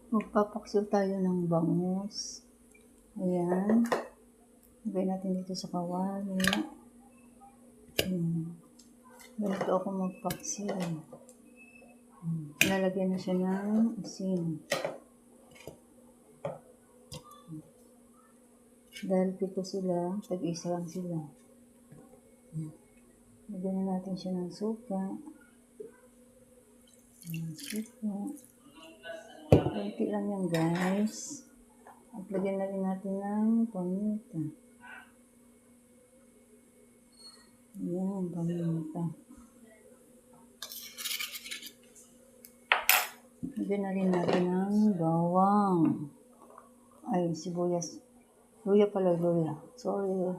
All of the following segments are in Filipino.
Magpapaksiw tayo ng bangus. Ayan. Lagay natin dito sa kawali. Ganito ako magpaksiw. Nalagyan na siya ng asin. Dahil pito sila, tag-isa lang sila. Lagyan na natin siya ng suka. Kunti lang yan, guys. At lagyan na rin natin ng paminta. Ayan, paminta. Lagyan na rin natin ng bawang. Ay, sibuyas. Luya pala, luya. Sorry.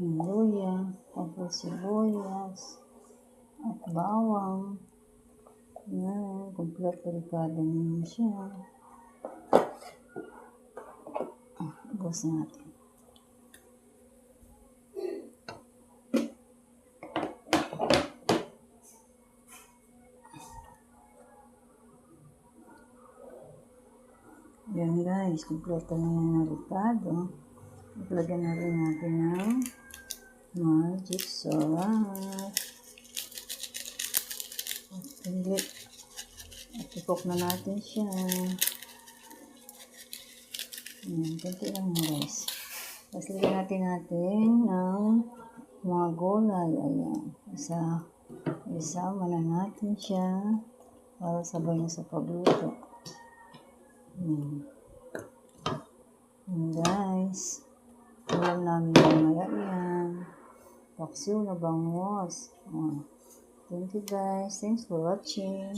Luya. Tapos sibuyas. At bawang. Ayan, kompleto delikado naman siya. Ubos natin. Ayan guys, kompleto na yan na delikado. Iplagyan na rin natin ng magic sarap. At ipok na natin siya. Ayan, kunti lang guys. Tapos lagyan natin ng mga gulay. Ayan. Isama na natin siya para sabay na sa pagluto. Guys, ulam namin mamaya yan. Paksiw na bangus. Thank you guys. Thanks for watching.